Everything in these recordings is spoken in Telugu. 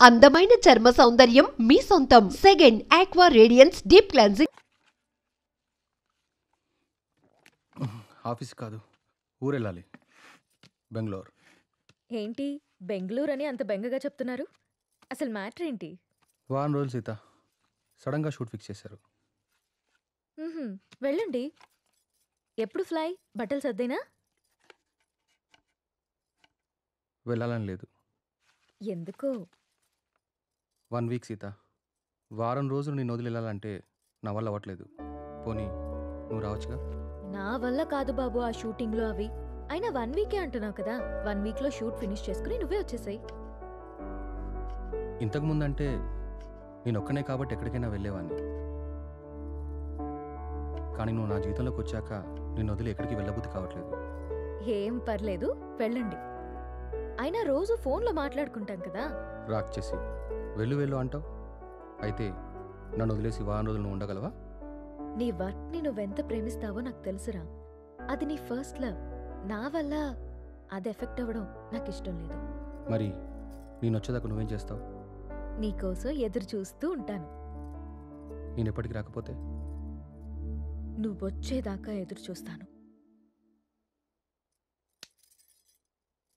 అందమైన చర్మ సౌందర్యం మీ సొంతం. Second aqua radiance deep cleansing. Office కాదు, ఊరెళ్ళాలి. బెంగళూరు. ఏంటి బెంగళూరు అని అంత బెంగగా చెప్తున్నారు? అసలు మ్యాటర్ ఏంటి? వారం రోజులు సీత, సడన్గా షూట్ ఫిక్స్ చేశారు. వెళ్ళండి. ఎప్పుడు ఫ్లై? బట్టలు సర్దేనా? వెళ్ళాలని లేదు. ఎందుకో? 1 వీక్ సీత. వారం రోజులు నేను వదిలి వెళ్ళాలంటే నా వల్ల అవ్వట్లేదు. పోనీ నువ్వు రావచ్చుగా? నా వల్ల కాదు బాబు ఆ షూటింగ్లో అవి. అయినా 1 వీకే అంటున్నావు కదా, 1 వీక్లో షూట్ ఫినిష్ చేసుకుని నువ్వే వచ్చేసాయి. ఇంతకు ముందంటే నేను ఒక్కనే కాబట్టి ఎక్కడికైనా వెళ్ళేవాడిని. కానీ నువ్వు నా జీవితంలోకి వచ్చాక నేను వదిలి ఎక్కడికి వెళ్ళబుద్ధి కావట్లేదు. ఏం పర్లేదు, వెళ్ళండి. అయినా రోజు ఫోన్లో మాట్లాడుకుంటాం కదా. రాక్ చేసి వెళ్ళు అంటావు. అయితే నన్ను వదిలేసి వారం రోజులు నువ్వు ఉండగలవా? నీ వర్క్ని నువ్వెంత ప్రేమిస్తావో నాకు తెలుసురా. అది నీ ఫస్ట్ లవ్. నా వల్ల అది ఎఫెక్ట్ అవ్వడం నాకు ఇష్టం లేదు. మరి నేను వచ్చేదాకా నువ్వేం చేస్తావు? నీకోసం ఎదురు చూస్తూ ఉంటాను. నేను ఎప్పటికి రాకపోతే? నువ్వొచ్చేదాకా ఎదురు చూస్తాను.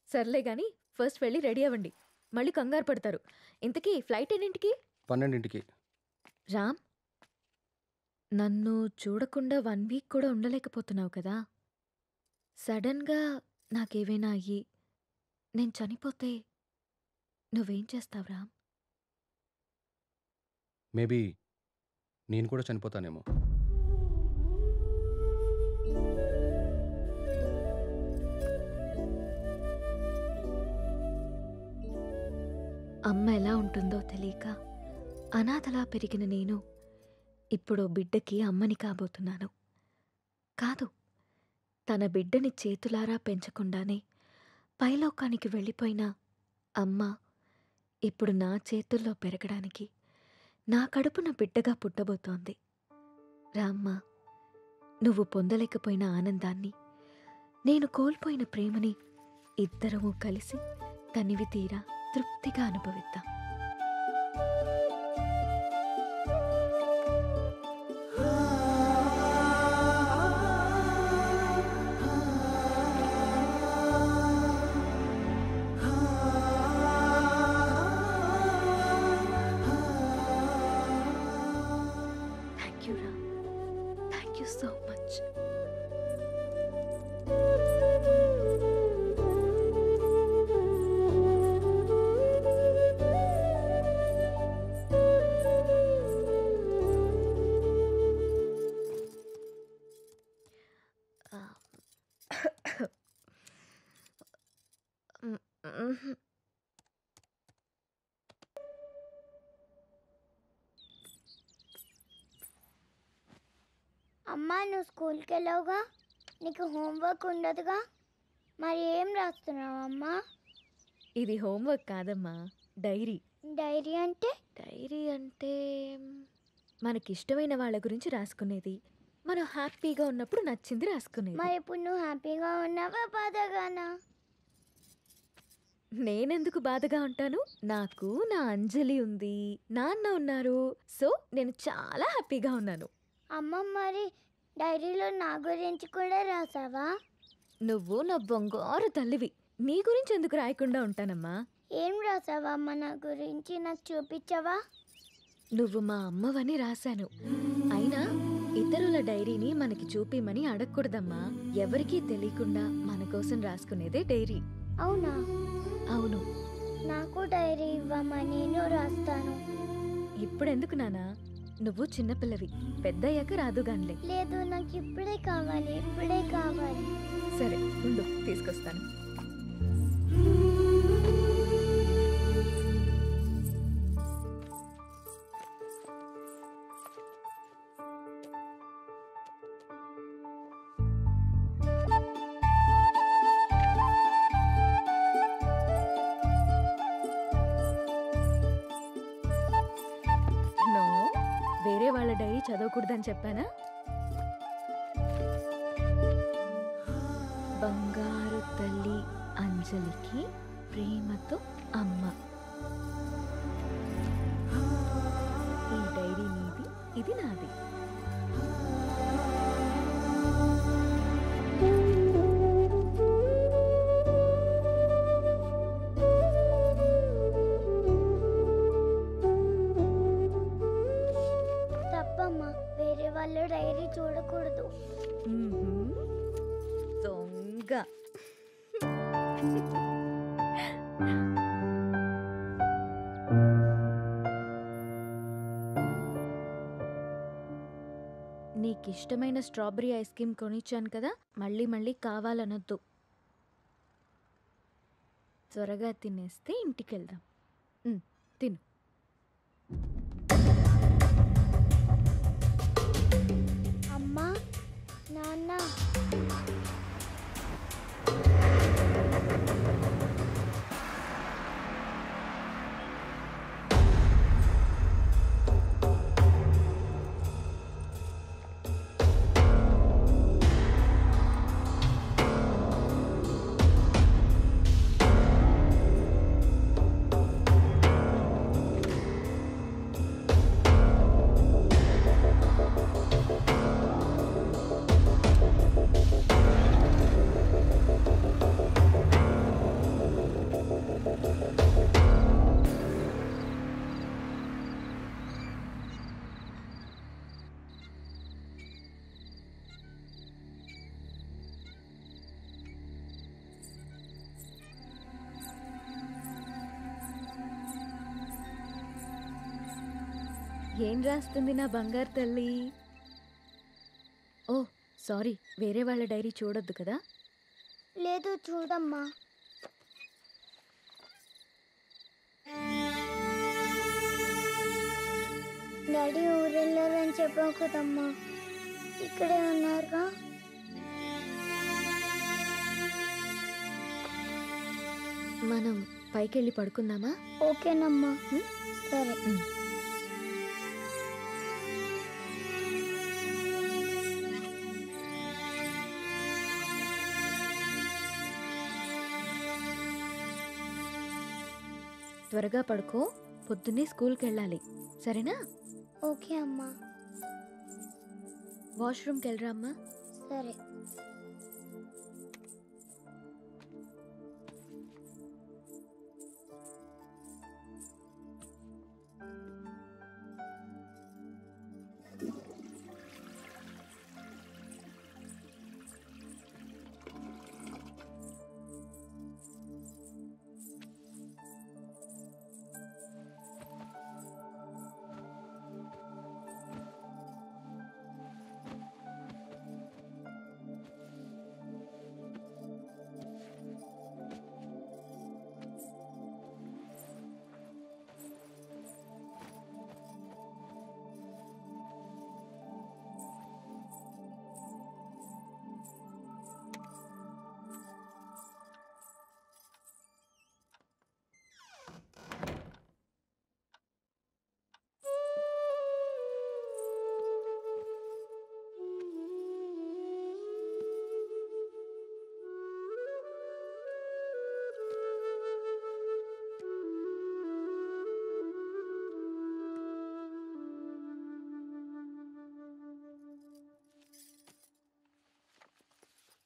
సర్లే గాని ఫస్ట్ వెళ్ళి రెడీ అవ్వండి, మళ్ళీ కంగారు పడతారు. ఇంతకీ ఫ్లైట్ ఎన్నింటికి? 12ంటికి. రామ్, నన్ను చూడకుండా 1 వీక్ కూడా ఉండలేకపోతున్నావు కదా. సడన్గా నాకేవైనా అయ్యి నేను చనిపోతే నువ్వేం చేస్తావు రామ్? మేబీ నేను కూడా చనిపోతానేమో. అమ్మ ఎలా ఉంటుందో తెలియక అనాథలా పెరిగిన నేను ఇప్పుడు బిడ్డకి అమ్మని కాబోతున్నాను. కాదు, తన బిడ్డని చేతులారా పెంచకుండానే పైలోకానికి వెళ్ళిపోయిన అమ్మ ఇప్పుడు నా చేతుల్లో పెరగడానికి నా కడుపున బిడ్డగా పుట్టబోతోంది. రామ్మ, నువ్వు పొందలేకపోయిన ఆనందాన్ని, నేను కోల్పోయిన ప్రేమని ఇద్దరము కలిసి తనివి తీరా తృప్తిగా అనుభవిద్దాం. థ్యాంక్ యూ రా, థ్యాంక్ యూ సో మచ్. అమ్మా, నువ్వు స్కూల్కి వెళ్ళావుగా, నీకు హోంవర్క్ ఉండదుగా, మరి ఏం రాస్తున్నావు అమ్మా? ఇది హోంవర్క్ కాదమ్మా, డైరీ. డైరీ అంటే? డైరీ అంటే మనకిష్టమైన వాళ్ళ గురించి రాసుకునేది. మనం హ్యాపీగా ఉన్నప్పుడు నచ్చింది రాసుకునేది. మరి ఇప్పుడు నువ్వు హ్యాపీగా ఉన్నావా బాధగానా? నేనెందుకు బాధగా ఉంటాను? నాకు నా అంజలి ఉంది, నాన్న ఉన్నారు. సో నేను చాలా హ్యాపీగా ఉన్నాను. అమ్మ, మరి డైరీలో నా గురించి కూడా రాసావా? నువ్వు నా బంగారు తల్లివి, నీ గురించి ఎందుకు రాయకుండా ఉంటానమ్మా? ఏం రాసావా అమ్మ నా గురించి? నాకు చూపించవా? నువ్వు మా అమ్మవని రాశాను. అయినా ఇతరుల డైరీని మనకి చూపిమని అడగకూడదమ్మా. ఎవరికీ తెలియకుండా మన కోసం రాసుకునేదే డైరీ. అవునా? అవును. నాకు డైరీ ఇవ్వమ్మా, నేను రాస్తాను. ఇప్పుడెందుకు నానా? నువ్వు చిన్నపిల్లవి, పెద్దయ్యాక రాదుగాన్లే. లేదు, నాకు ఇప్పుడే కావాలి, ఇప్పుడే కావాలి. సరే ఉండు, తీసుకొస్తాను. వేరే వాళ్ళ డైరీ చదవకూడదని చెప్పానా? బంగారు తల్లి అంజలికి ప్రేమతో అమ్మ. ఇది నాది. తప్పమ్మా, వేరే వాళ్ళ డైరీ చూడకూడదు. దొంగ. నీకిష్టమైన స్ట్రాబెరీ ఐస్ క్రీమ్ కొనిచ్చాను కదా, మళ్ళీ మళ్ళీ కావాలనొద్దు. త్వరగా తినేస్తే ఇంటికెళ్దాం. తిను. అమ్మా, నాన్న, ఏం రాస్తుంది నా బంగారు తల్లి? ఓ సారీ, వేరే వాళ్ళ డైరీ చూడొద్దు కదా. లేదు చూడమ్మా. డాడీ ఊరెళ్ళారని చెప్పావు కదమ్మా, ఇక్కడే ఉన్నారుగా. మనం పైకెళ్ళి పడుకుందామా? ఓకేనమ్మా. సరే. త్వరగా పడుకో, పొద్దున్నే స్కూల్కి వెళ్ళాలి, సరేనా? ఓకే అమ్మా. వాష్రూమ్కి వెళ్ళరా అమ్మా. సరే.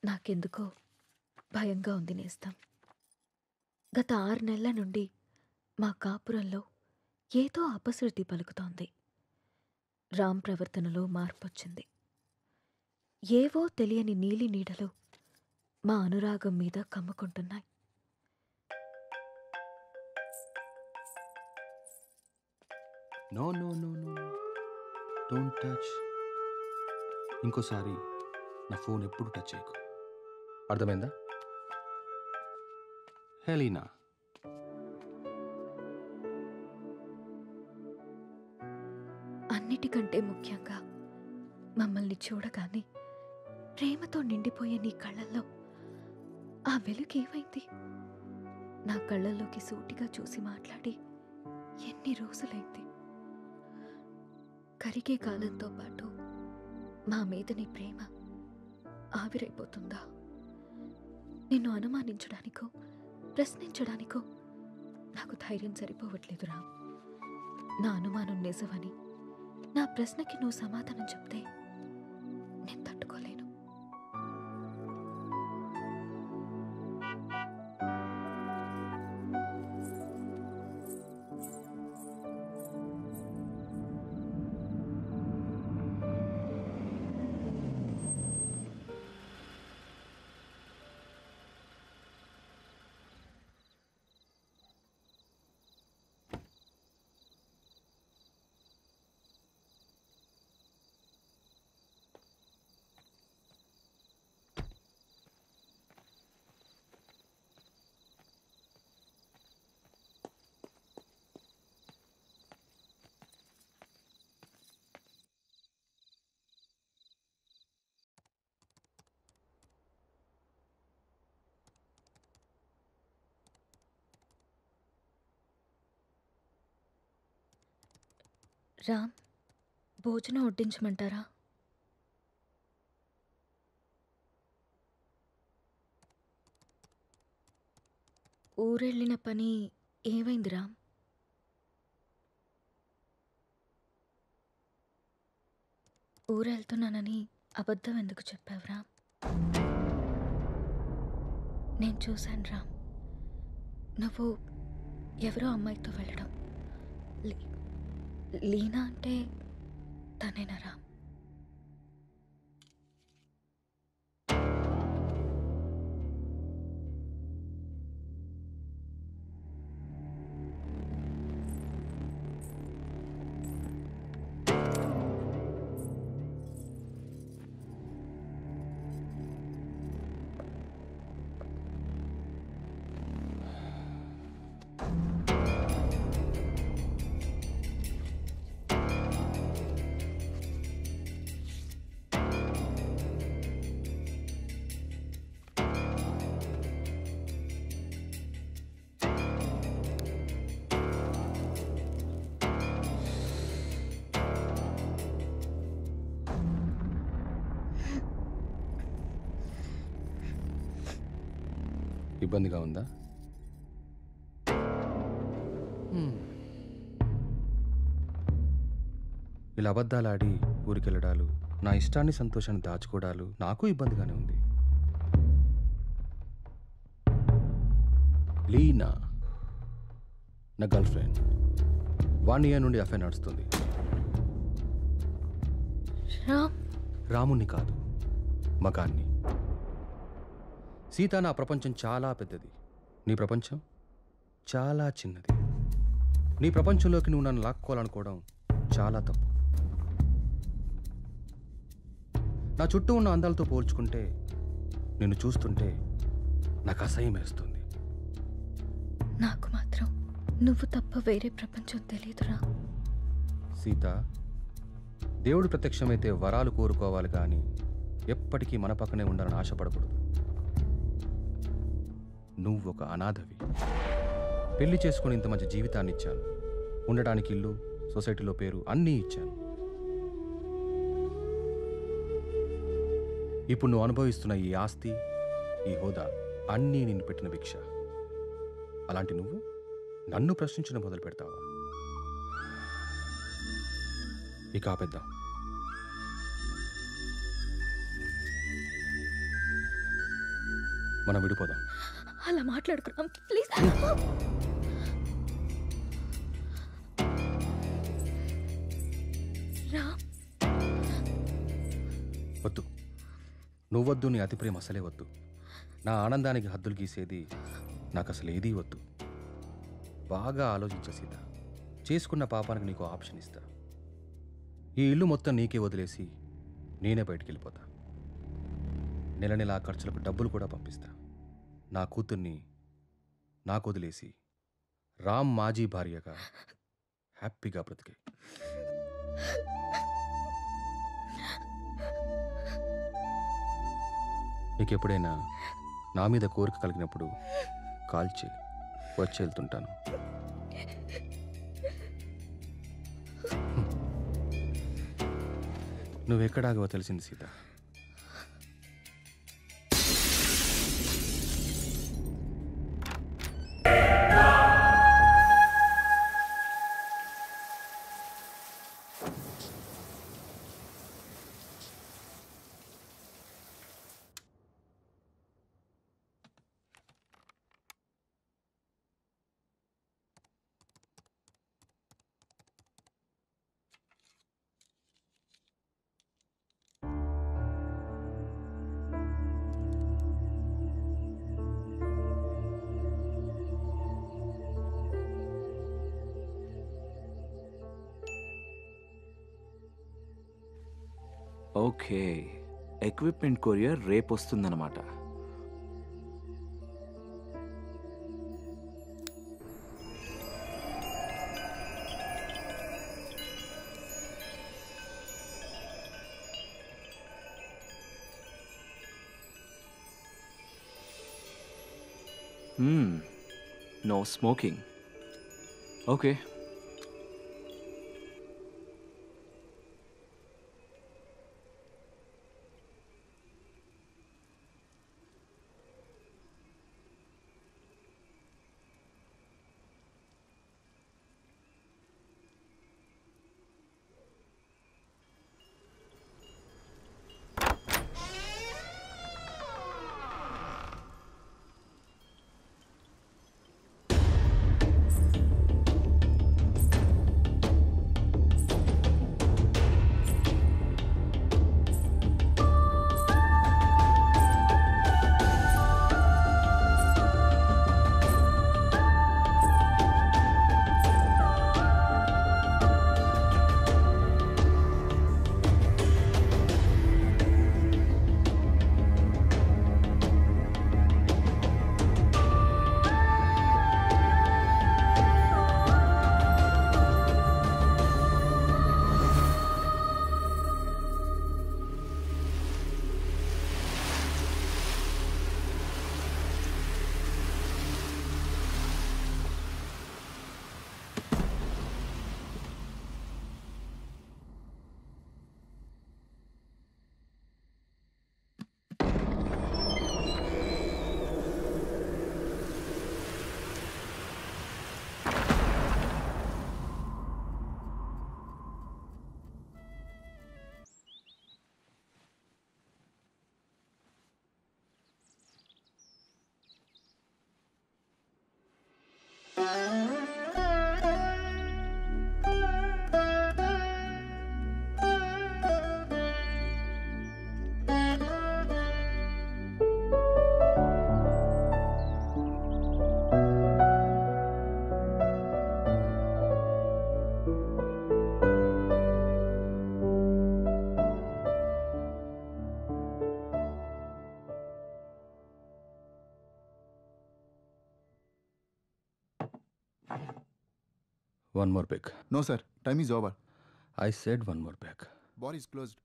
నాకెందుకో భయంగా ఉంది నేస్తం. గత 6 నెలల నుండి మా కాపురంలో ఏదో అపశృతి పలుకుతోంది. రామ్ ప్రవర్తనలో మార్పొచ్చింది. ఏవో తెలియని నీలి నీడలు మా అనురాగం మీద కమ్ముకుంటున్నాయి. No no no no, don't touch. ఇంకోసారి నా ఫోన్ ఎప్పుడు టచ్ చేయకు, అర్థమైందా? హెలీనా, అన్నిటికంటే ముఖ్యంగా మమ్మల్ని చూడగానే ప్రేమతో నిండిపోయే నీ కళ్ళల్లో ఆ వెలుగేమైంది? నా కళ్ళల్లోకి సూటిగా చూసి మాట్లాడి ఎన్ని రోజులైంది? కరిగే కాలంతో పాటు మా మీద నీ ప్రేమ ఆవిరైపోతుందా? నిన్ను అనుమానించడానికో ప్రశ్నించడానికో నాకు ధైర్యం సరిపోవట్లేదు రామ్. నా అనుమానం నిజమని నా ప్రశ్నకి నువ్వు సమాధానం చెప్తే నేను తట్టుకోలేను. రామ్, భోజనం వడ్డించమంటారా? ఊరెళ్ళిన పని ఏమైంది రామ్? ఊరెళ్తున్నానని అబద్ధం ఎందుకు చెప్పావు రామ్? నేను చూశాను రామ్, నువ్వు ఎవరో అమ్మాయితో వెళ్ళడం. లీనా అంటే తనేనా రామ్? ఇబ్బందిగా ఉందా? ఇలా అబద్ధాలాడి ఊరికెళ్ళడాలు, నా ఇష్టాన్ని సంతోషాన్ని దాచుకోవడాలు నాకు ఇబ్బందిగానే ఉంది. లీనా నా గర్ల్ ఫ్రెండ్. 1 year నుండి అఫైర్ నడుస్తుంది. రాముణ్ణి కాదు, మగాన్ని. సీత, నా ప్రపంచం చాలా పెద్దది, నీ ప్రపంచం చాలా చిన్నది. నీ ప్రపంచంలోకి నువ్వు నన్ను లాక్కోవాలనుకోవడం చాలా తప్పు. నా చుట్టూ ఉన్న అందాలతో పోల్చుకుంటే నిన్ను చూస్తుంటే నాకు అసహ్యం వేస్తుంది. నాకు మాత్రం నువ్వు తప్ప వేరే ప్రపంచం తెలియదురా. సీత, దేవుడు ప్రత్యక్షమైతే వరాలు కోరుకోవాలి కానీ ఎప్పటికీ మన పక్కనే ఉండాలని ఆశపడకూడదు. నువ్వు ఒక అనాథవి. పెళ్లి చేసుకుని ఇంత మంచి జీవితాన్ని ఇచ్చాను. ఉండడానికి ఇల్లు, సొసైటీలో పేరు అన్నీ ఇచ్చాను. ఇప్పుడు నువ్వు అనుభవిస్తున్న ఈ ఆస్తి, ఈ హోదా అన్నీ నిన్ను పెట్టిన భిక్ష. అలాంటి నువ్వు నన్ను ప్రశ్నించడం మొదలు పెడతావా? ఇక ఆపేద్దాం. మనం విడిపోదాం. అలా మాట్లాడుకున్నాం ప్లీజ్. వద్దు, నువ్వొద్దు, నీ అతి ప్రేమ అసలే వద్దు. నా ఆనందానికి హద్దులు గీసేది నాకు అసలు ఏదీ వద్దు. బాగా ఆలోచించ సీత. చేసుకున్న పాపానికి నీకు ఆప్షన్ ఇస్తా. ఈ ఇల్లు మొత్తం నీకే వదిలేసి నేనే బయటికి వెళ్ళిపోతా. నెల నెల ఆ ఖర్చులకు డబ్బులు కూడా పంపిస్తా. నా కూతుర్ని నాకు వదిలేసి రామ్ మాజీ భార్యగా హ్యాపీగా బ్రతికే. నీకు ఎప్పుడైనా నా మీద కోరిక కలిగినప్పుడు కాల్ చేయి, వచ్చి వెళ్తుంటాను. నువ్వెక్కడాగవో తెలిసింది సీత. ఓకే, ఎక్విప్మెంట్ కొరియర్ రేపు వస్తుందన్నమాట. No smoking. Okay. One more peg. No, sir. Time is over. I said one more peg. Bar is closed.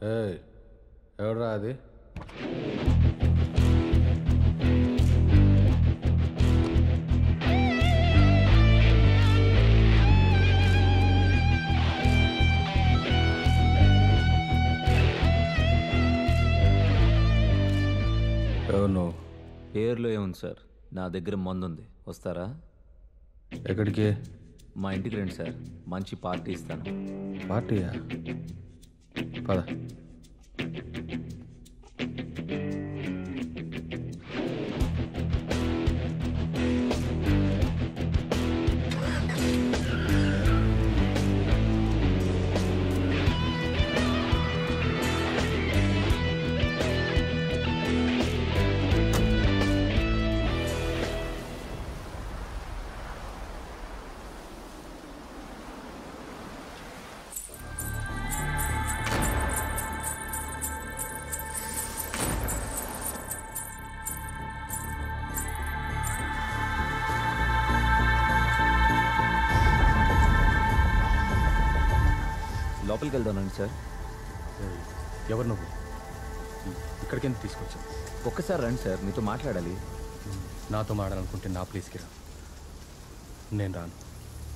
ఏయ్, ఎవడ్రా అది? ఎవరు నువ్వు? పేర్లో ఏముంది సార్, నా దగ్గర మందుంది, వస్తారా? ఎక్కడికి? మా ఇంటికి రండి సార్, మంచి పార్టీ ఇస్తాను. పార్టీయా? పద. లోపలికి వెళ్దానండి సార్. ఎవరు నువ్వు? ఇక్కడికి ఎందుకు తీసుకొచ్చావు? ఒక్కసారి రండి సార్, మీతో మాట్లాడాలి. నాతో మాట్లాడాలనుకుంటే నా ప్లేస్కి రా. నేను రాను.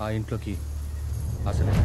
ఆ ఇంట్లోకి అసలే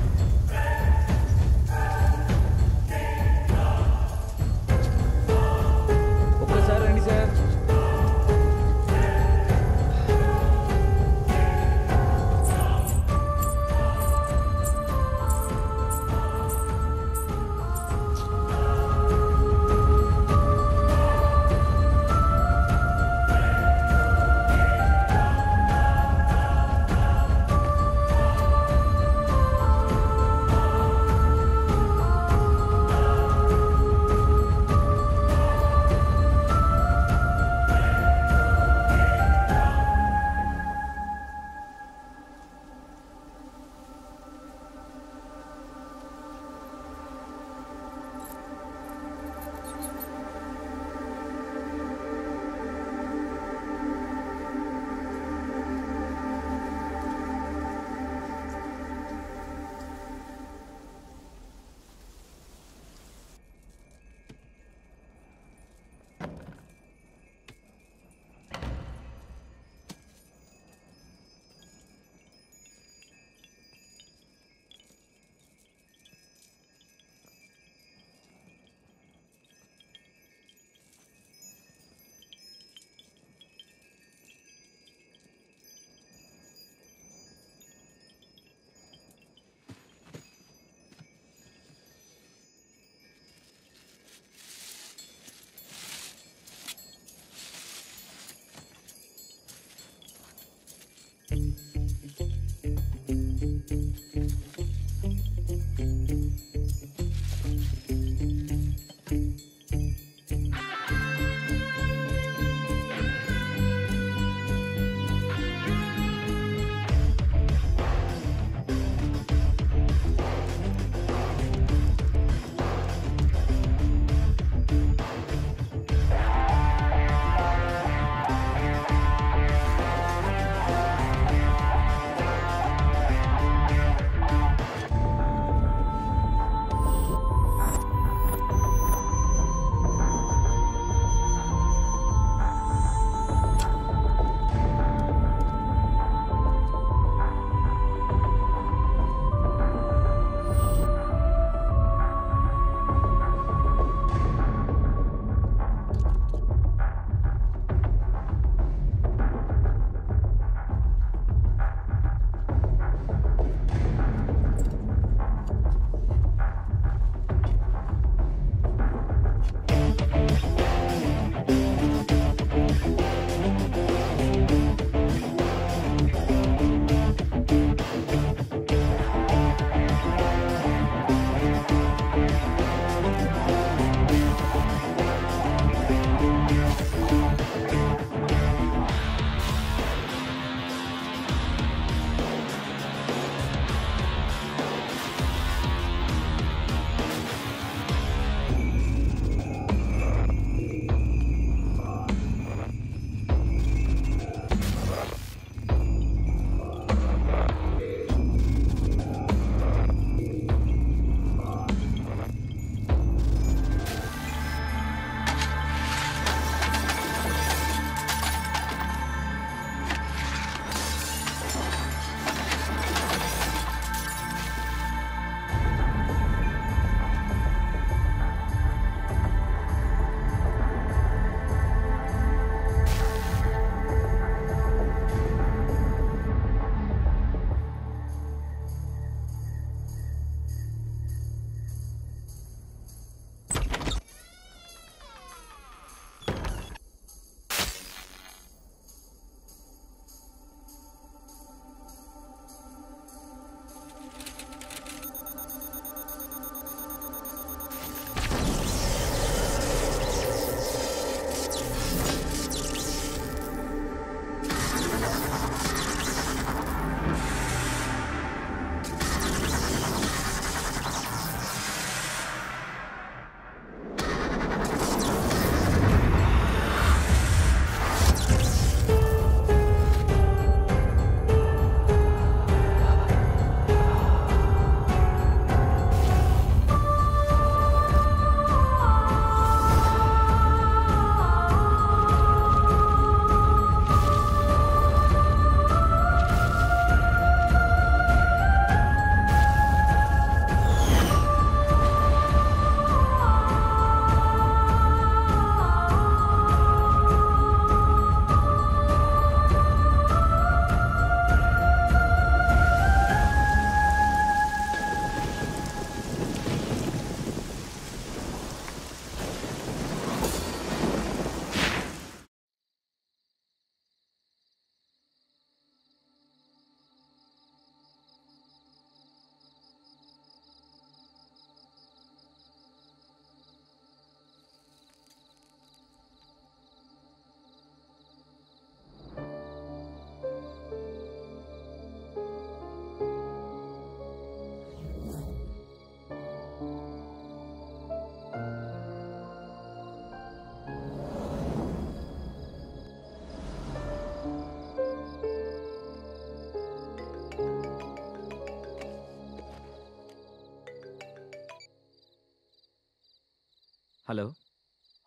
Hello?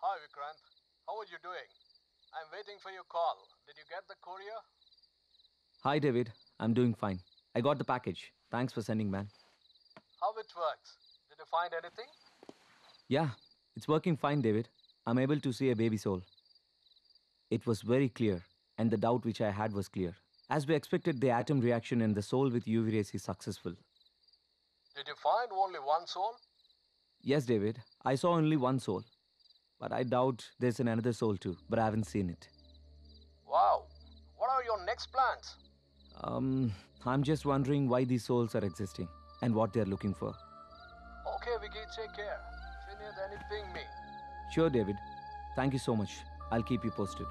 Hi, Vikrant. How are you doing? I'm waiting for your call. Did you get the courier? Hi, David. I'm doing fine. I got the package. Thanks for sending, man. How it works? Did you find anything? Yeah, it's working fine, David. I'm able to see a baby soul. It was very clear, and the doubt which I had was clear. As we expected, the atom reaction in the soul with UV rays is successful. Did you find only one soul? Yes, David. I saw only one soul. But I doubt there's another soul too, but I haven't seen it. Wow. What are your next plans? I'm just wondering why these souls are existing and what they are looking for. Okay, Vicky, take care. If you need anything, me. Sure, David. Thank you so much. I'll keep you posted.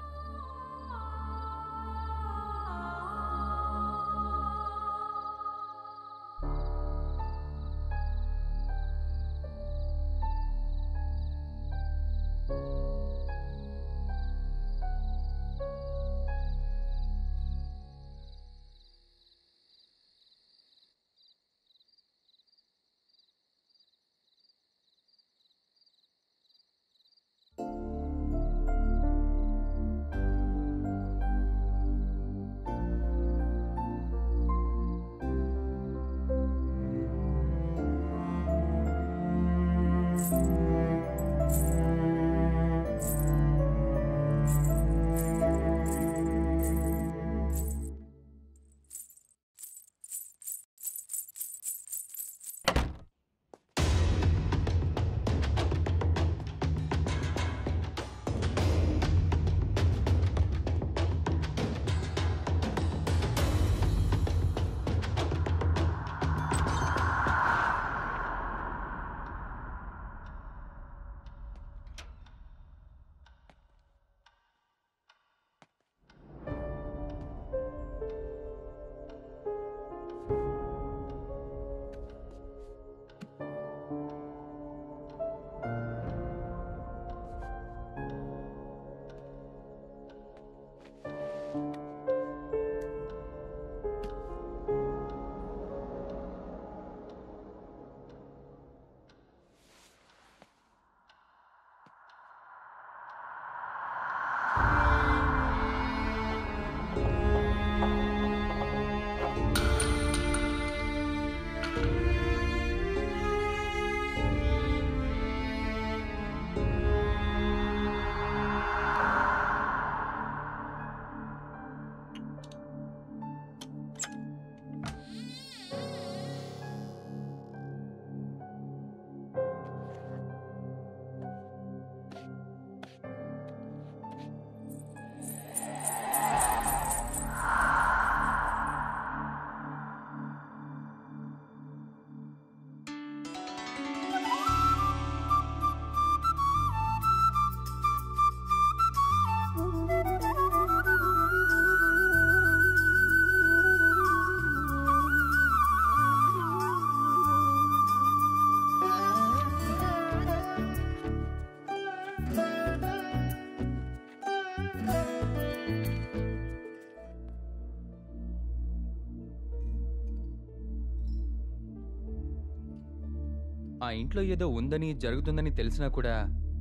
ఆ ఇంట్లో ఏదో ఉందని జరుగుతుందని తెలిసినా కూడా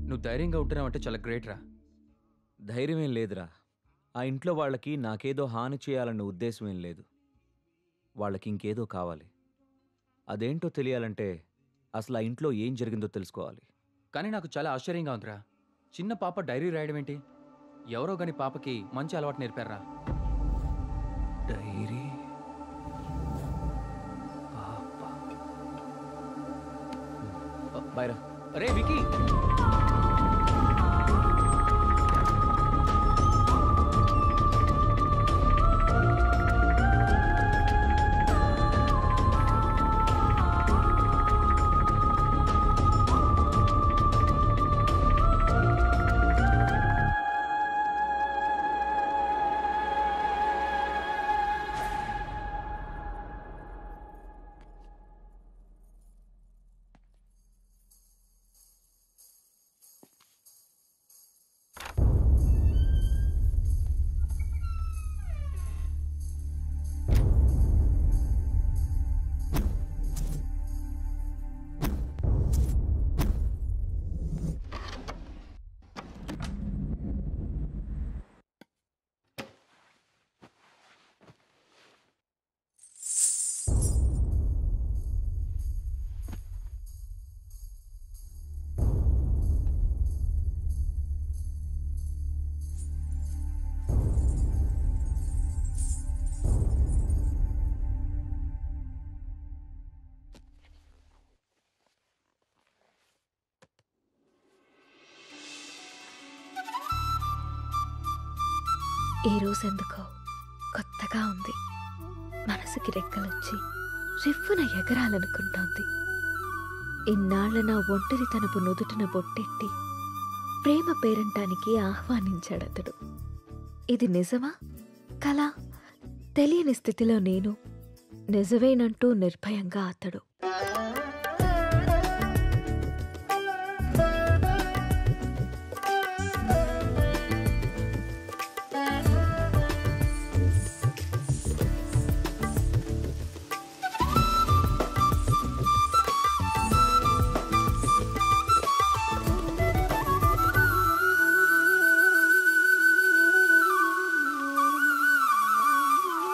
నువ్వు ధైర్యంగా ఉంటున్నావు అంటే చాలా గ్రేట్ రా. ధైర్యమేం లేదురా. ఆ ఇంట్లో వాళ్ళకి నాకేదో హాని చేయాలన్న ఉద్దేశం ఏం లేదు. వాళ్ళకి ఇంకేదో కావాలి. అదేంటో తెలియాలంటే అసలు ఆ ఇంట్లో ఏం జరిగిందో తెలుసుకోవాలి. కానీ నాకు చాలా ఆశ్చర్యంగా ఉందిరా. చిన్న పాప డైరీ రాయడం ఏంటి? ఎవరో గాని పాపకి మంచి అలవాటు నేర్పారా? డైరీ బైరా. అరే వికీ, ఈ రోజు ఎందుకో కొత్తగా ఉంది. గాలికి రెక్కలొచ్చి రివ్వున ఎగరాలనుకుంటోంది. ఇన్నాళ్ల నా ఒంటరితనపు నుదుటిన బొట్టెట్టి ప్రేమ పేరంటానికి ఆహ్వానించాడతడు. ఇది నిజమా కలా తెలియని స్థితిలో నేను, నిజమేనంటూ నిర్భయంగా అతడు.